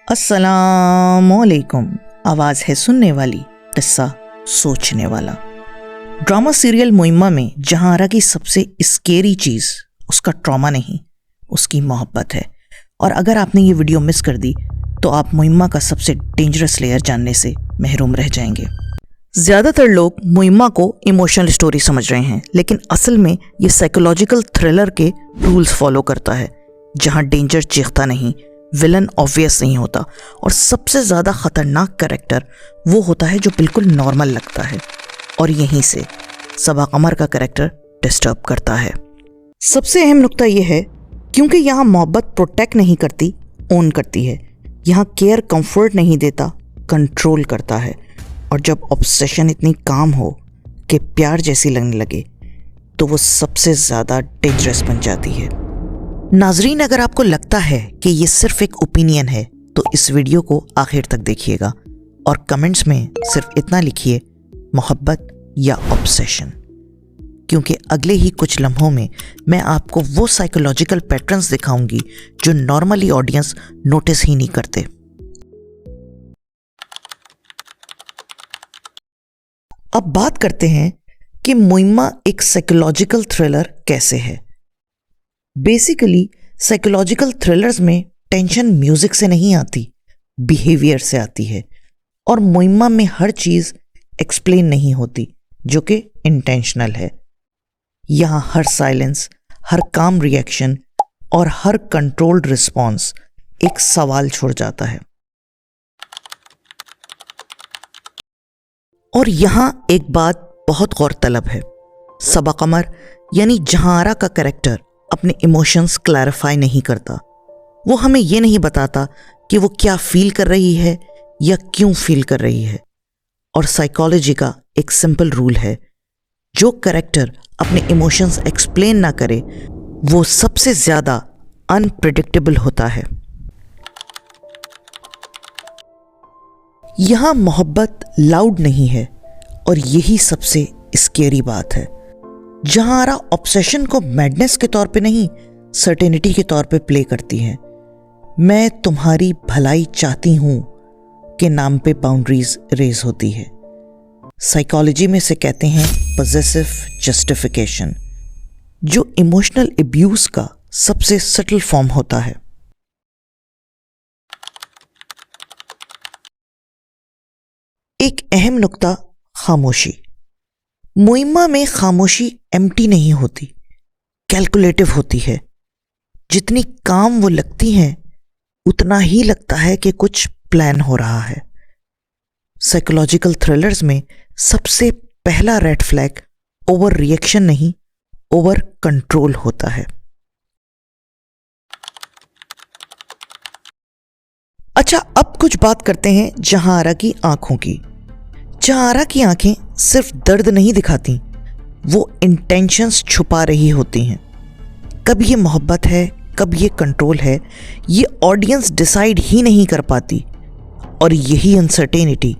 अस्सलामुअलैकुम। आवाज़ है सुनने वाली, किस्सा सोचने वाला। ड्रामा सीरियल मुइम्मा में जहांआरा की सबसे स्केरी चीज़ उसका ट्रॉमा नहीं, उसकी मोहब्बत है। और अगर आपने ये वीडियो मिस कर दी तो आप मुइम्मा का सबसे डेंजरस लेयर जानने से महरूम रह जाएंगे। ज़्यादातर लोग मुइम्मा को इमोशनल स्टोरी समझ रहे हैं, लेकिन असल में ये साइकोलॉजिकल थ्रिलर के रूल्स फॉलो करता है, जहाँ डेंजर चीखता नहीं, विलन ऑब्वियस नहीं होता, और सबसे ज़्यादा ख़तरनाक कैरेक्टर वो होता है जो बिल्कुल नॉर्मल लगता है। और यहीं से सबा कमर का कैरेक्टर डिस्टर्ब करता है। सबसे अहम नुक्ता ये है, क्योंकि यहाँ मोहब्बत प्रोटेक्ट नहीं करती, ओन करती है। यहाँ केयर कंफर्ट नहीं देता, कंट्रोल करता है। और जब ऑब्सेशन इतनी काम हो कि प्यार जैसी लगने लगे, तो वो सबसे ज़्यादा डेंजरस बन जाती है। नाजरीन, अगर आपको लगता है कि ये सिर्फ एक ओपिनियन है तो इस वीडियो को आखिर तक देखिएगा और कमेंट्स में सिर्फ इतना लिखिए, मोहब्बत या ऑब्सेशन, क्योंकि अगले ही कुछ लम्हों में मैं आपको वो साइकोलॉजिकल पैटर्न्स दिखाऊंगी जो नॉर्मली ऑडियंस नोटिस ही नहीं करते। अब बात करते हैं कि मुइम्मा एक साइकोलॉजिकल थ्रिलर कैसे है। बेसिकली साइकोलॉजिकल थ्रिलर्स में टेंशन म्यूजिक से नहीं आती, बिहेवियर से आती है। और मुइम्मा में हर चीज़ एक्सप्लेन नहीं होती, जो कि इंटेंशनल है। यहाँ हर साइलेंस, हर काम रिएक्शन और हर कंट्रोल्ड रिस्पॉन्स एक सवाल छोड़ जाता है। और यहाँ एक बात बहुत गौरतलब है, सबा कमर यानी जहांआरा का कैरेक्टर अपने इमोशंस क्लैरिफाई नहीं करता। वो हमें ये नहीं बताता कि वो क्या फील कर रही है या क्यों फील कर रही है। और साइकोलॉजी का एक सिंपल रूल है, जो कैरेक्टर अपने इमोशंस एक्सप्लेन ना करे वो सबसे ज़्यादा अनप्रेडिक्टेबल होता है। यहाँ मोहब्बत लाउड नहीं है, और यही सबसे स्केरी बात है। जहांआरा ऑब्सेशन को मैडनेस के तौर पे नहीं, सर्टेनिटी के तौर पे प्ले करती है। मैं तुम्हारी भलाई चाहती हूं के नाम पे बाउंड्रीज रेज होती है। साइकोलॉजी में से कहते हैं पॉजेसिव जस्टिफिकेशन, जो इमोशनल अब्यूज का सबसे सटल फॉर्म होता है। एक अहम नुक्ता, खामोशी। मुइम्मा में खामोशी एम्प्टी नहीं होती, कैलकुलेटिव होती है। जितनी काम वो लगती हैं, उतना ही लगता है कि कुछ प्लान हो रहा है। साइकोलॉजिकल थ्रिलर्स में सबसे पहला रेड फ्लैग ओवर रिएक्शन नहीं, ओवर कंट्रोल होता है। अच्छा, अब कुछ बात करते हैं जहांआरा की आंखों की। जहांआरा की आंखें सिर्फ दर्द नहीं दिखाती, वो इंटेंशंस छुपा रही होती हैं। कब ये मोहब्बत है, कब ये कंट्रोल है, ये ऑडियंस डिसाइड ही नहीं कर पाती। और यही अनसर्टेनिटी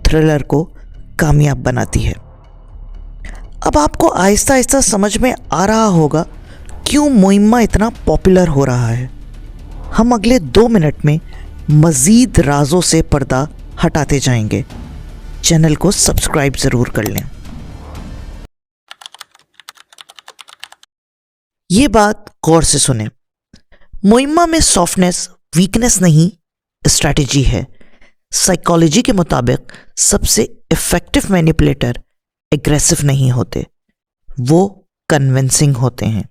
थ्रिलर को कामयाब बनाती है। अब आपको आहिस्ता आहिस्ता समझ में आ रहा होगा क्यों मुइम्मा इतना पॉपुलर हो रहा है। हम अगले 2 मिनट में मज़ीद राजों से पर्दा हटाते जाएंगे। चैनल को सब्सक्राइब ज़रूर कर लें। ये बात गौर से सुने, मुइम्मा में सॉफ्टनेस वीकनेस नहीं, स्ट्रैटेजी है। साइकोलॉजी के मुताबिक सबसे इफेक्टिव मैनिपुलेटर एग्रेसिव नहीं होते, वो कन्विंसिंग होते हैं।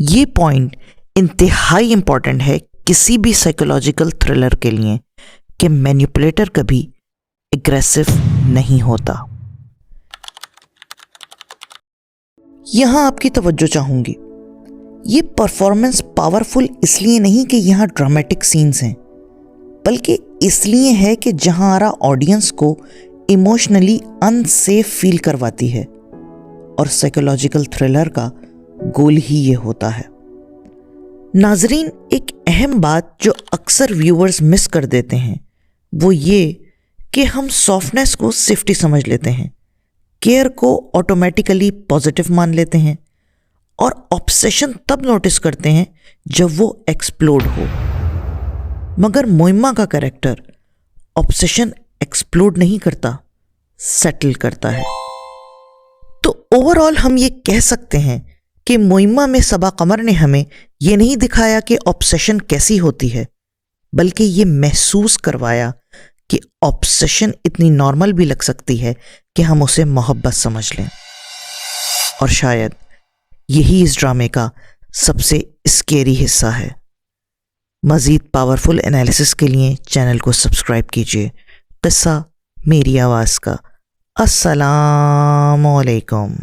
ये पॉइंट इंतहाई इंपॉर्टेंट है किसी भी साइकोलॉजिकल थ्रिलर के लिए, कि मैनिपुलेटर कभी एग्रेसिव नहीं होता। यहां आपकी तवज्जो चाहूंगी, ये परफॉर्मेंस पावरफुल इसलिए नहीं कि यहां ड्रामेटिक सीन्स हैं, बल्कि इसलिए है कि जहांआरा ऑडियंस को इमोशनली अनसेफ फील करवाती है। और साइकोलॉजिकल थ्रिलर का गोल ही ये होता है। नाजरीन, एक अहम बात जो अक्सर व्यूअर्स मिस कर देते हैं, वो ये कि हम सॉफ्टनेस को सेफ्टी समझ लेते हैं, केयर को ऑटोमेटिकली पॉजिटिव मान लेते हैं, और ऑब्सेशन तब नोटिस करते हैं जब वो एक्सप्लोड हो। मगर मोइम्मा का कैरेक्टर ऑब्सेशन एक्सप्लोड नहीं करता, सेटल करता है। तो ओवरऑल हम ये कह सकते हैं कि मोइम्मा में सबा कमर ने हमें ये नहीं दिखाया कि ऑब्सेशन कैसी होती है, बल्कि ये महसूस करवाया कि ऑब्सेशन इतनी नॉर्मल भी लग सकती है कि हम उसे मोहब्बत समझ लें। और शायद यही इस ड्रामे का सबसे स्केरी हिस्सा है। मज़ीद पावरफुल एनालिसिस के लिए चैनल को सब्सक्राइब कीजिए। किस्सा मेरी आवाज़ का। अस्सलाम वालेकुम।